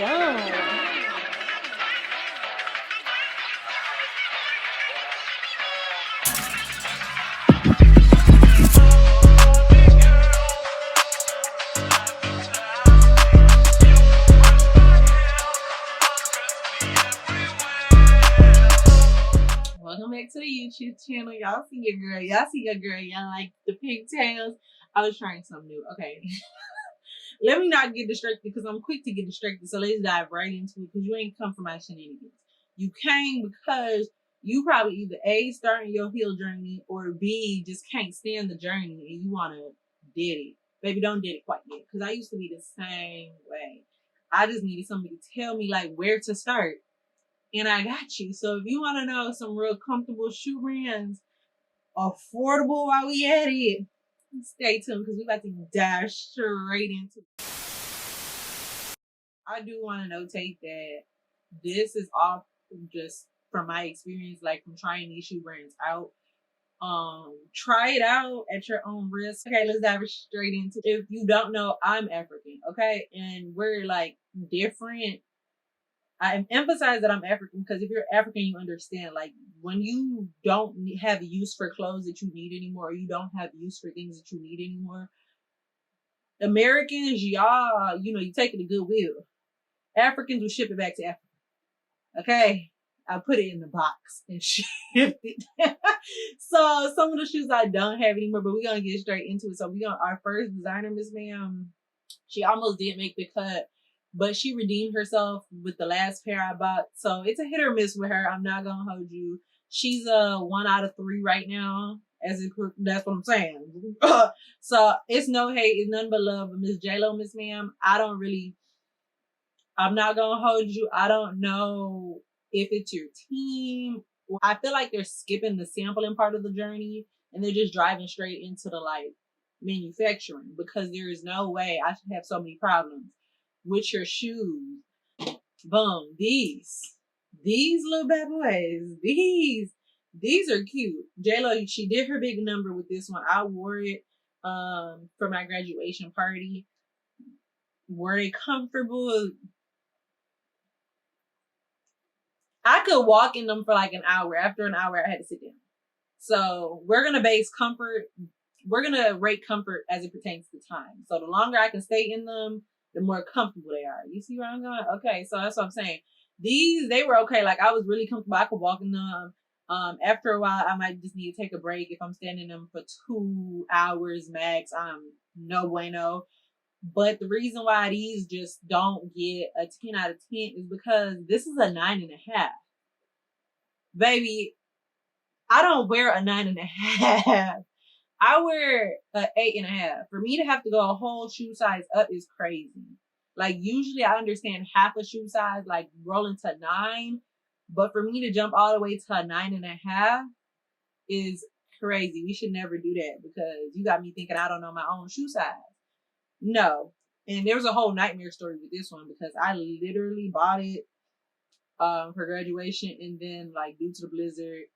go. Welcome back to the YouTube channel. Y'all see your girl. Y'all like the pigtails. I was trying something new. Okay. Let me not get distracted because I'm quick to get distracted. So let's dive right into it because you ain't come for my shenanigans. You came because you probably either A, starting your heal journey, or B, just can't stand the journey and you want to did it. Baby, don't did it quite yet because I used to be the same way. I just needed somebody to tell me like where to start. And I got you. So if you want to know some real comfortable shoe brands, affordable while we at it, stay tuned because we about to dive straight into it. I do want to notate that this is all just from my experience, like from trying these shoe brands out. Try it out at your own risk. Okay, let's dive straight into it. If you don't know, I'm African, okay? And we're like different. I emphasize that I'm African because if you're African, you understand. Like when you don't have use for clothes that you need anymore, or you don't have use for things that you need anymore. Americans, y'all, you take it to Goodwill. Africans will ship it back to Africa. Okay, I put it in the box and shipped it. So some of the shoes I don't have anymore, but we're gonna get straight into it. So our first designer, Miss Ma'am, she almost did make the cut, but she redeemed herself with the last pair I bought. So it's a hit or miss with her. I'm not gonna hold you. She's a 1 out of 3 right now. That's what I'm saying. So it's no hate, it's nothing but love. But Miss J-Lo, Miss Ma'am, I'm not gonna hold you. I don't know if it's your team. I feel like they're skipping the sampling part of the journey and they're just driving straight into the manufacturing because there is no way I should have so many problems with your shoes. Boom. These little bad boys. These are cute. J-Lo, she did her big number with this one. I wore it for my graduation party. Were they comfortable? I could walk in them for like an hour. After an hour, I had to sit down. So we're going to base comfort. We're going to rate comfort as it pertains to time. So the longer I can stay in them, the more comfortable they are. You see where I'm going? Okay, so that's what I'm saying. They were okay. Like I was really comfortable. I could walk in them. After a while, I might just need to take a break. If I'm standing in them for 2 hours max, no bueno. But the reason why these just don't get a 10 out of 10 is because this is a 9.5. Baby, I don't wear a 9.5. I wear an 8.5. For me to have to go a whole shoe size up is crazy. Like usually I understand half a shoe size, like rolling to 9. But for me to jump all the way to a 9.5 is crazy. We should never do that because you got me thinking I don't know my own shoe size. No. And there was a whole nightmare story with this one because I literally bought it for graduation and then like due to the blizzard,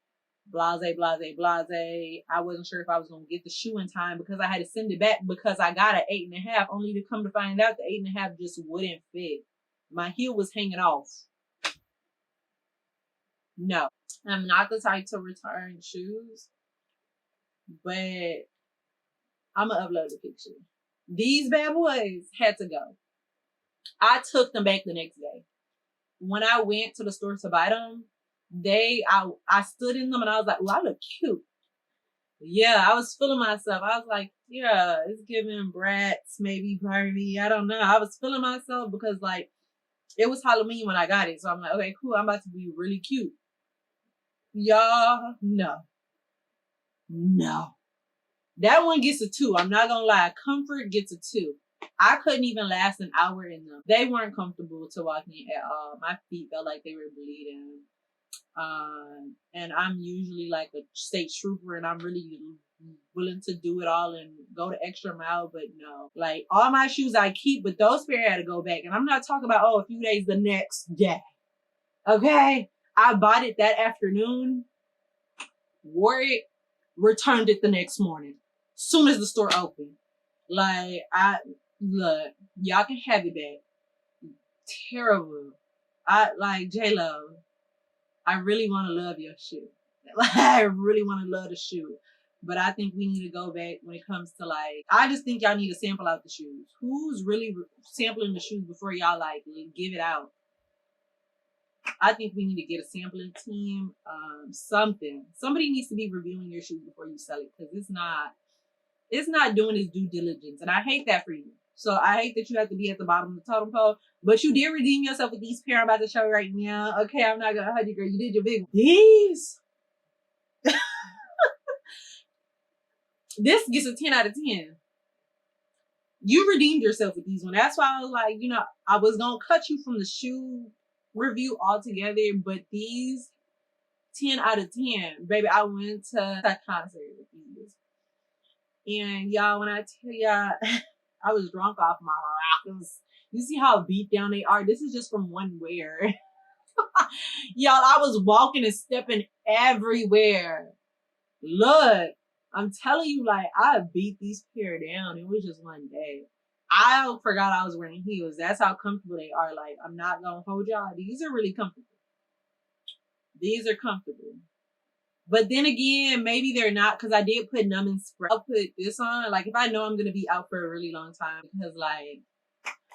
blase, I wasn't sure if I was gonna get the shoe in time because I had to send it back because I got an 8.5, only to come to find out the 8.5 just wouldn't fit. My heel was hanging off. No, I'm not the type to return shoes, but I'm gonna upload the picture. These bad boys had to go. I took them back the next day. When I went to the store to buy them, I stood in them and I was like, "Ooh, I look cute." Yeah, I was feeling myself. I was like, "Yeah, it's giving brats, maybe Barbie. I don't know." I was feeling myself because like it was Halloween when I got it, so I'm like, "Okay, cool. I'm about to be really cute." Y'all, no. That one gets a 2. I'm not gonna lie. Comfort gets a 2. I couldn't even last an hour in them. They weren't comfortable to walk in at all. My feet felt like they were bleeding. And I'm usually like a state trooper and I'm really willing to do it all and go the extra mile, but no. Like all my shoes I keep, but those pair had to go back. And I'm not talking about, a few days the next day. Okay? I bought it that afternoon, wore it, returned it the next morning. Soon as the store opened. Like, look, y'all can have it back. terrible. I like J-Lo. I really want to love your shoe. I really want to love the shoe. But I think we need to go back when it comes to like, I just think y'all need to sample out the shoes. Who's really sampling the shoes before y'all like give it out? I think we need to get a sampling team. Somebody needs to be reviewing your shoes before you sell it, because it's not doing its due diligence, and I hate that for you. So I hate that you have to be at the bottom of the totem pole, but you did redeem yourself with these pair I'm about to show you right now. Okay, I'm not gonna hug you, girl. You did your big one. These. This gets a 10 out of 10. You redeemed yourself with these one. That's why I was like, I was gonna cut you from the shoe review altogether, but these 10 out of 10, baby. I went to a concert with these, and y'all, when I tell y'all, I was drunk off my rockers. You see how beat down they are? This is just from one wear. Y'all, I was walking and stepping everywhere. Look, I'm telling you, like, I beat these pair down. It was just one day. I forgot I was wearing heels. That's how comfortable they are. Like, I'm not gonna hold y'all. These are really comfortable. These are comfortable. But then again, maybe they're not, because I did put numbing spray. I'll put this on, like, if I know I'm gonna be out for a really long time, because like,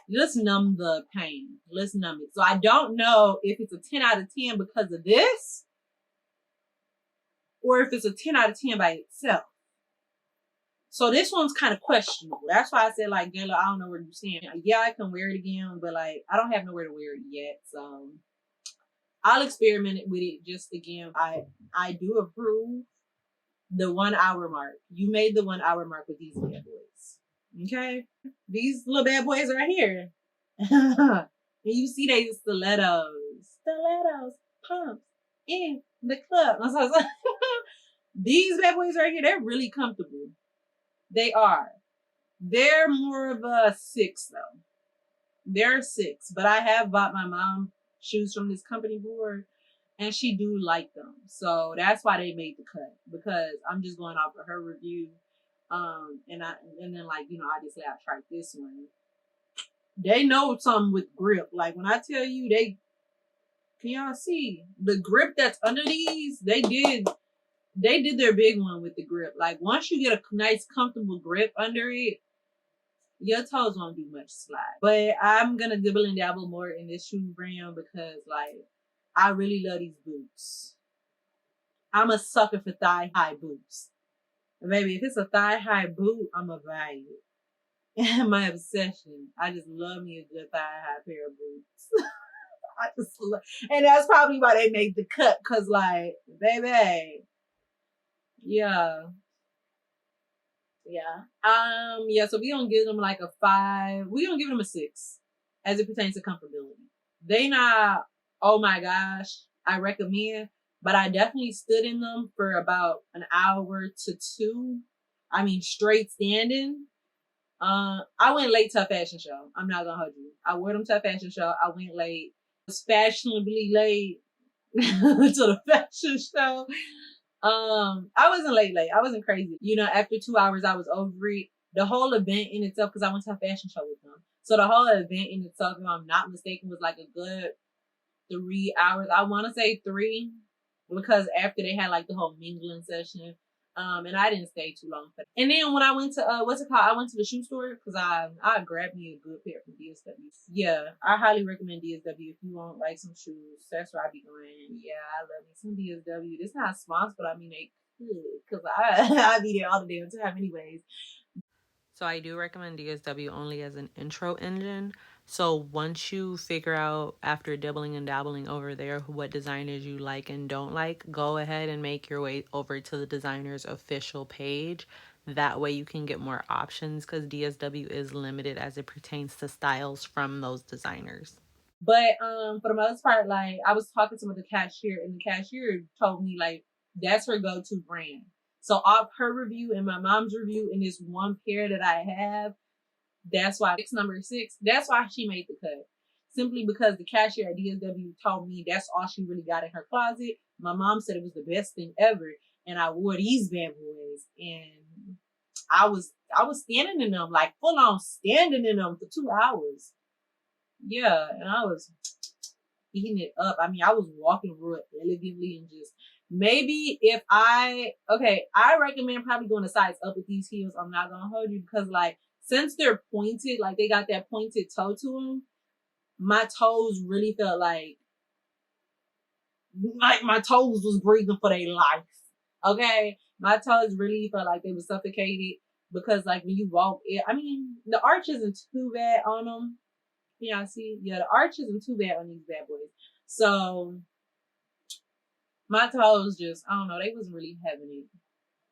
let's numb the pain. Let's numb it. So I don't know if it's a 10 out of 10 because of this, or if it's a 10 out of 10 by itself. So this one's kind of questionable. That's why I said, like, Gayla, I don't know where you stand. Yeah, I can wear it again, but like, I don't have nowhere to wear it yet. So I'll experiment with it just again. I do approve the 1 hour mark. You made the 1 hour mark with these bad boys. Okay? These little bad boys right here. And you see they stilettos. Stilettos. Pumps. In the club. These bad boys right here, they're really comfortable. They are. They're more of a 6 though. They're 6. But I have bought my mom shoes from this company before, and she do like them. So that's why they made the cut, because I'm just going off of her review. And then like, obviously I tried this one. They know something with grip. Like when I tell you can y'all see the grip that's under these? They did their big one with the grip. Like once you get a nice comfortable grip under it, your toes won't do much slide. But I'm gonna dibble and dabble more in this shoe brand because like I really love these boots. I'm a sucker for thigh high boots. And baby, if it's a thigh high boot, I'm a buy it. My obsession. I just love me a good thigh high pair of boots. I just love, and that's probably why they made the cut, cause like, baby, yeah. Yeah. So we gonna give them like a 5. We gonna give them a 6 as it pertains to comfortability. They not, oh my gosh, I recommend, but I definitely stood in them for about an hour to 2. I mean, straight standing. I went late to a fashion show. I'm not gonna hold you. I wore them to a fashion show. I went late. I was fashionably late to the fashion show. I wasn't late. I wasn't crazy. After 2 hours, I was over it. The whole event in itself, because I went to a fashion show with them. So the whole event in itself, if I'm not mistaken, was like a good 3 hours. I want to say 3, because after they had like the whole mingling session, and I didn't stay too long for that. And then when I went to I went to the shoe store, because I grabbed me a good pair from DSW. Yeah, I highly recommend DSW if you want like some shoes. That's where I be going. Yeah, I love me some DSW. It's not sponsored, but I mean they could, because I be there all the damn time anyways. So I do recommend DSW only as an intro engine. So once you figure out, after dibbling and dabbling over there, what designers you like and don't like, go ahead and make your way over to the designer's official page. That way you can get more options, because DSW is limited as it pertains to styles from those designers. But for the most part, like I was talking to the cashier, and the cashier told me like that's her go-to brand. So off her review and my mom's review and this one pair that I have, that's why it's number 6. That's why she made the cut. Simply because the cashier at DSW told me that's all she really got in her closet. My mom said it was the best thing ever, and I wore these bad boys, and I was standing in them, like full on standing in them for 2 hours. Yeah, and I was eating it up. I mean, I was walking real elegantly and just maybe if I recommend probably going a size up with these heels. I'm not gonna hold you because like since they're pointed, like they got that pointed toe to them, my toes really felt like my toes was breathing for their life. Okay, my toes really felt like they were suffocated because like when you walk, I mean the arch isn't too bad on them. Yeah, see, yeah, the arch isn't too bad on these bad boys. So my toes just, I don't know, they wasn't really having it.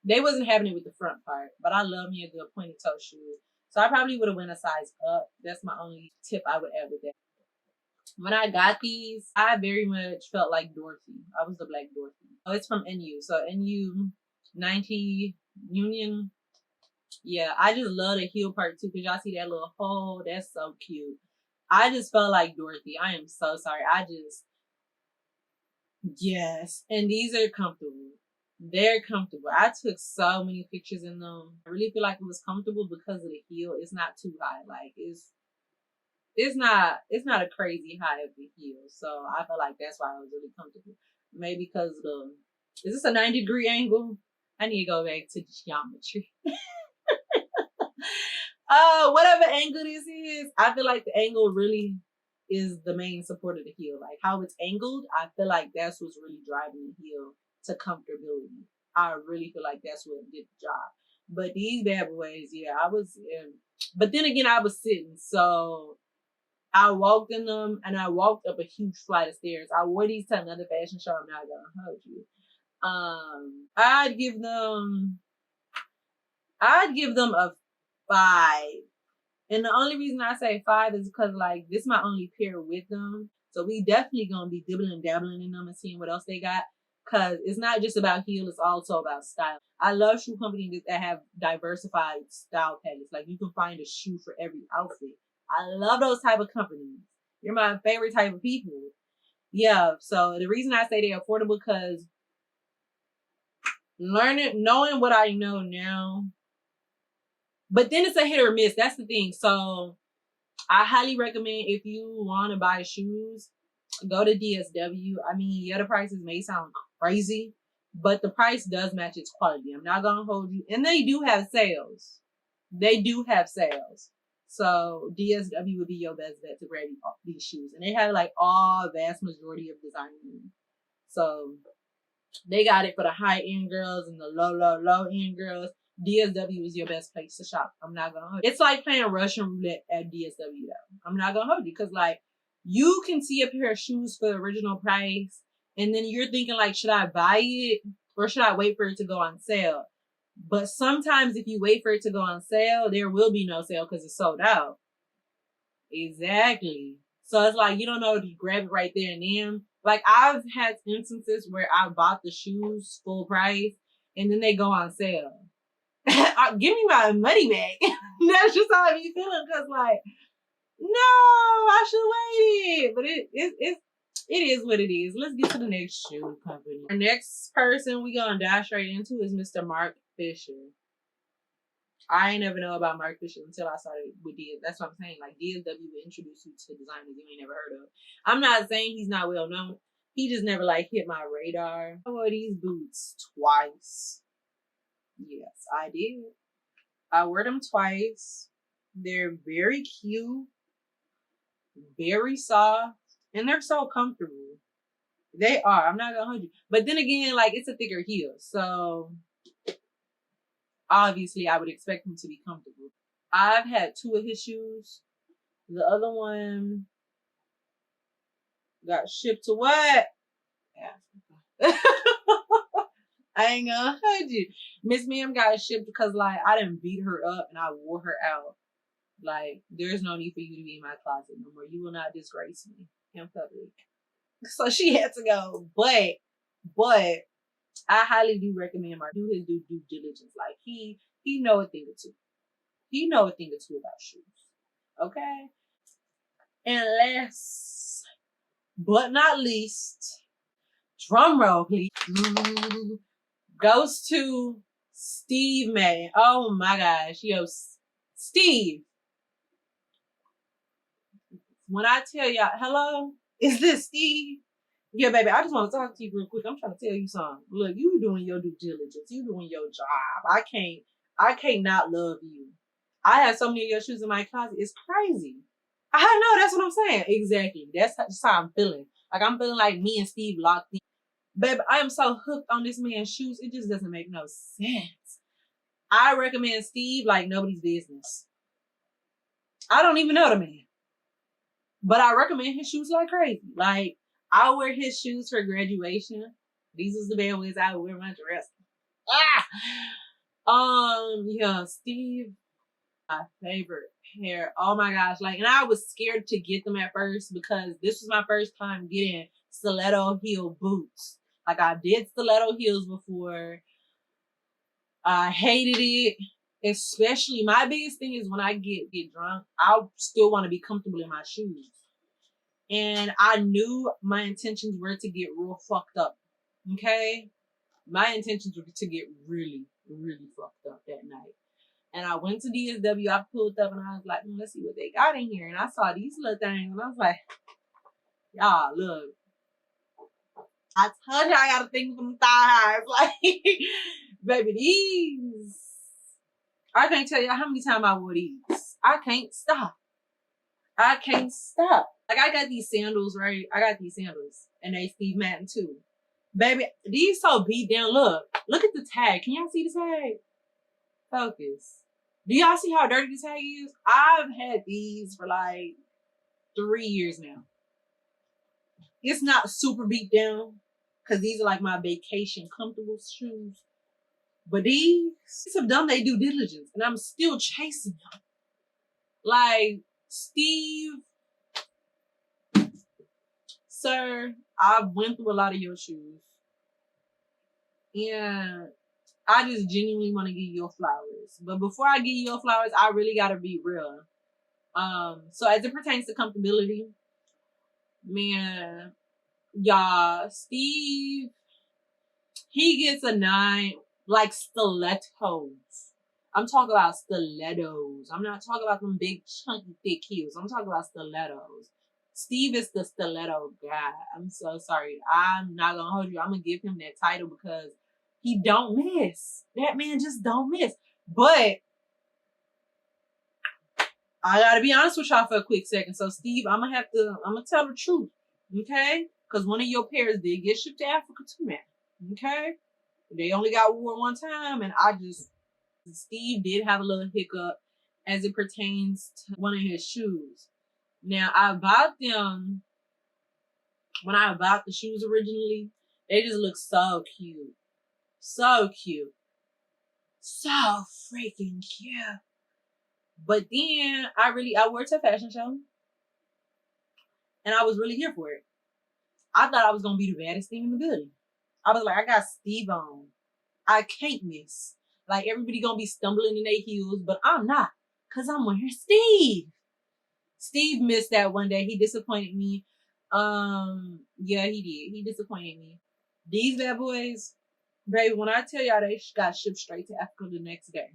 They wasn't having it with the front part, but I love me a good pointed toe shoe. So I probably would have went a size up. That's my only tip I would add with that. When I got these, I very much felt like Dorothy. I was the Black Dorothy. Oh, it's from NU. So NU 90 Union. Yeah, I just love the heel part too, because y'all see that little hole. That's so cute. I just felt like Dorothy. I am so sorry. Yes. And these are comfortable. They're comfortable. I took so many pictures in them. I really feel like it was comfortable because of the heel. It's not too high. Like it's not a crazy high of the heel. So I feel like that's why I was really comfortable. Maybe because is this a 90-degree angle? I need to go back to the geometry. Whatever angle this is, I feel like the angle really is the main support of the heel. Like how it's angled, I feel like that's what's really driving the heel to comfortability. I really feel like that's what did the job. But these bad boys, yeah, I was in. But then again, I was sitting, so I walked in them and I walked up a huge flight of stairs. I wore these to another fashion show. I'm not gonna hold you. I'd give them a 5. And the only reason I say 5 is because like this is my only pair with them. So we definitely gonna be dibbling and dabbling in them and seeing what else they got. Cause it's not just about heel, it's also about style. I love shoe companies that have diversified style palettes. Like you can find a shoe for every outfit. I love those type of companies. You're my favorite type of people. Yeah. So the reason I say they're affordable because knowing what I know now, but then it's a hit or miss. That's the thing. So I highly recommend if you want to buy shoes, go to DSW. I mean, yeah, the prices may sound crazy, but the price does match its quality. I'm not gonna hold you. And they do have sales. They do have sales. So DSW would be your best bet to grab these shoes. And they have like all vast majority of design. So they got it for the high end girls and the low end girls. DSW is your best place to shop. I'm not gonna hold you. It's like playing Russian roulette at DSW though. I'm not gonna hold you because like you can see a pair of shoes for the original price and then you're thinking like, should I buy it or should I wait for it to go on sale? But sometimes if you wait for it to go on sale, there will be no sale because it's sold out. Exactly. So it's like you don't know if you grab it right there and then. Like I've had instances where I bought the shoes full price and then they go on sale. Give me my money back. That's just how I be feeling because like, no, I should wait. But it is what it is. Let's get to the next shoe company. Our next person we gonna dive straight into is Mr. Marc Fisher. I ain't never know about Marc Fisher until I started with DS. That's what I'm saying. Like DSW will introduce you to designers you ain't never heard of. I'm not saying he's not well known. He just never like hit my radar. I wore these boots twice. Yes, I did. I wore them twice. They're very cute, very soft, and they're so comfortable. They are. I'm not gonna hold you. But then again, like it's a thicker heel, so obviously I would expect him to be comfortable. I've had 2 of his shoes. The other one got shipped to what? Africa. I ain't gonna hold you. Miss Ma'am got shipped because like I didn't beat her up and I wore her out. Like there's no need for you to be in my closet no more. You will not disgrace me in public. So she had to go. But I highly do recommend Marc do his due diligence. Like he know a thing or two. He know a thing or two about shoes. Okay. And last but not least, drum roll, please. Goes to Steve Madden. Oh my gosh. Yo, Steve. When I tell y'all, hello, is this Steve? Yeah, baby, I just want to talk to you real quick. I'm trying to tell you something. Look, you doing your due diligence. You doing your job. I can't not love you. I have so many of your shoes in my closet. It's crazy. I know, that's what I'm saying. Exactly. That's how I'm feeling. Like I'm feeling like me and Steve locked in. Baby, I am so hooked on this man's shoes. It just doesn't make no sense. I recommend Steve like nobody's business. I don't even know the man. But I recommend his shoes like crazy. Like, I wear his shoes for graduation. These is the bad ways I would wear my dress. Yeah, Steve, my favorite pair. Oh my gosh. Like, and I was scared to get them at first because this was my first time getting stiletto heel boots. Like, I did stiletto heels before. I hated it. Especially, my biggest thing is when I get drunk, I still want to be comfortable in my shoes. And I knew my intentions were to get real fucked up. Okay? My intentions were to get really, really fucked up that night. And I went to DSW, I pulled up and I was like, let's see what they got in here. And I saw these little things and I was like, y'all, look. I told you I got a thing for them thigh highs. Like, baby, these. I can't tell you how many times I wore these. I can't stop. Like, I got these sandals, right? I got these sandals. And they Steve Madden too. Baby, these so beat down. Look at the tag. Can y'all see the tag? Focus. Do y'all see how dirty the tag is? I've had these for like 3 years now. It's not super beat down because these are like my vacation comfortable shoes. But these have done their due diligence and I'm still chasing them. Like, Steve, sir, I went through a lot of your shoes. And I just genuinely want to give you your flowers. But before I give you your flowers, I really gotta be real. So as it pertains to comfortability, man, y'all, Steve, he gets a 9, like stilettos. I'm talking about stilettos. I'm not talking about them big chunky thick heels. I'm talking about stilettos. Steve is the stiletto guy. I'm so sorry. I'm not gonna hold you. I'm gonna give him that title because he don't miss. That man just don't miss. But I gotta be honest with y'all for a quick second. So Steve, I'm gonna tell the truth. Okay? Because one of your pairs did get shipped to Africa too, man. Okay? They only got worn one time and Steve did have a little hiccup as it pertains to one of his shoes. Now, when I bought the shoes originally, they just look so cute. So cute. So freaking cute. But then I wore it to a fashion show. And I was really here for it. I thought I was going to be the baddest thing in the building. I was like, I got Steve on. I can't miss. Like, everybody going to be stumbling in their heels, but I'm not. Because I'm wearing Steve. Steve missed that one day. He disappointed me. Yeah, he did. He disappointed me. These bad boys, baby, when I tell y'all they got shipped straight to Africa the next day.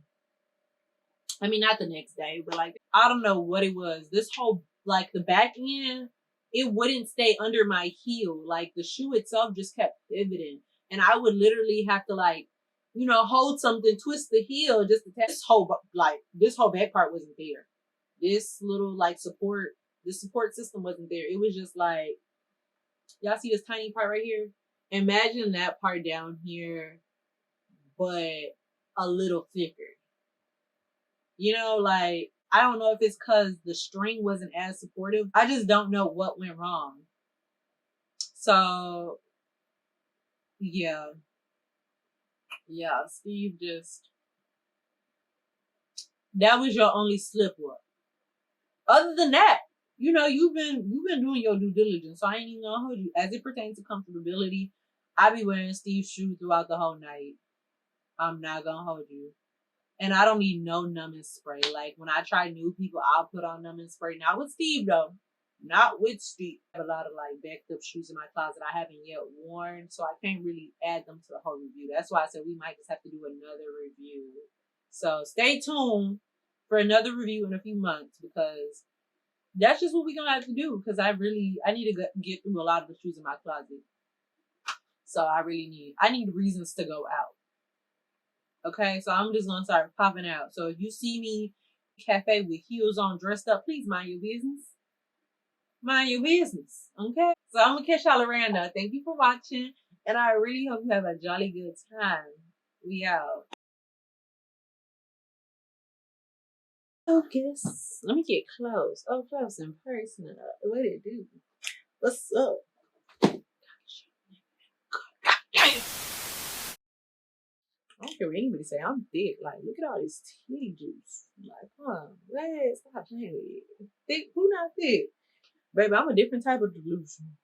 I mean, not the next day, but like, I don't know what it was. This whole, like, the back end, it wouldn't stay under my heel. Like, the shoe itself just kept pivoting. And I would literally have to, like, you know, hold something, twist the heel just to test. This whole back part wasn't there. This little, like, support system wasn't there. It was just like, y'all see this tiny part right here? Imagine that part down here, but a little thicker. You know, like, I don't know if it's because the string wasn't as supportive. I just don't know what went wrong. So, yeah. Yeah, Steve just... That was your only slip up. Other than that, you know, you've been doing your due diligence, so I ain't even gonna hold you. As it pertains to comfortability, I be wearing Steve's shoes throughout the whole night. I'm not gonna hold you. And I don't need no numbing spray. Like, when I try new people, I'll put on numbing spray. Not with Steve, though. Not with Steve. I have a lot of, like, backed up shoes in my closet I haven't yet worn, so I can't really add them to the whole review. That's why I said we might just have to do another review. So stay tuned for another review in a few months because that's just what we're gonna have to do because I need to get through a lot of the shoes in my closet. So I need reasons to go out. Okay, so I'm just gonna start popping out. So if you see me cafe with heels on, dressed up, please mind your business. Mind your business. Okay. So I'm gonna catch y'all around now. Thank you for watching, and I really hope you have a jolly good time. We out. Focus. Let me get close. Oh, close and personal. What it do? What's up? I don't care what anybody say. I'm thick. Like, look at all this titty juice. Like, huh? Let's stop playing with it. Thick? Who not thick? Baby, I'm a different type of delusion.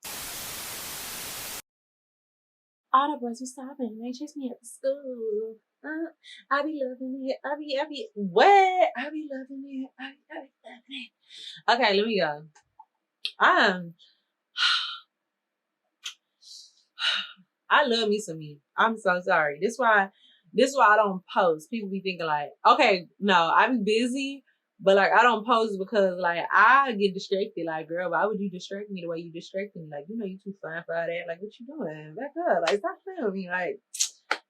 All the boys be stopping. They chase me at the school. I be loving it. I be, what? I be loving it. I be loving it. Okay, let me go. I love me some me. I'm so sorry. This why I don't post. People be thinking like, okay, no, I be busy, but like I don't post because like I get distracted. Like, girl, why would you distract me the way you distract me? Like, you know you too fine for all that. Like, what you doing? Back up. Like, stop playing with me. Like,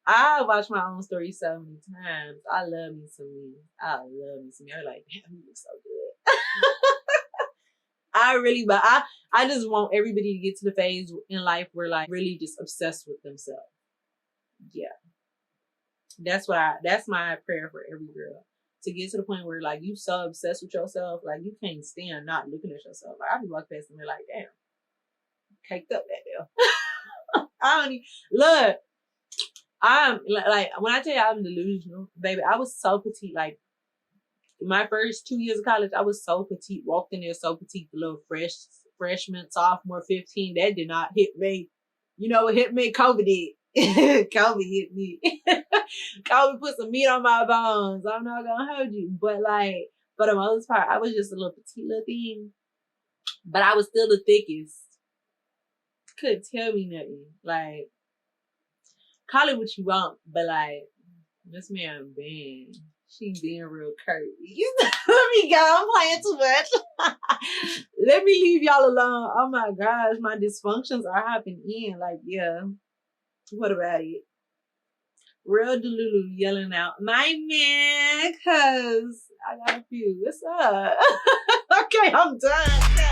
I watch my own story so many times. I love me some me. I love me some me. I'm like, damn, you look so good. I really, but I just want everybody to get to the phase in life where like really just obsessed with themselves. Yeah. That's my prayer for every girl. To get to the point where like you so obsessed with yourself, like you can't stand not looking at yourself. Like I be walking past and they're like, damn, caked up that deal. I don't even look. I'm like when I tell you I'm delusional, baby, I was so petite. Like my first 2 years of college, I was so petite, walked in there so petite, the little freshman, sophomore, 15. That did not hit me. You know what hit me? COVID did. COVID hit me. COVID put some meat on my bones. I'm not gonna hold you. But like for the most part, I was just a little petite little thing. But I was still the thickest. Couldn't tell me nothing. Like call it what you want, but like this man Ben. She being real curvy. Let me go. I'm playing too much. Let me leave y'all alone. Oh my gosh, my dysfunctions are hopping in. Like, yeah. What about it? Real Delulu yelling out, my man, cause I got a few. What's up? Okay, I'm done.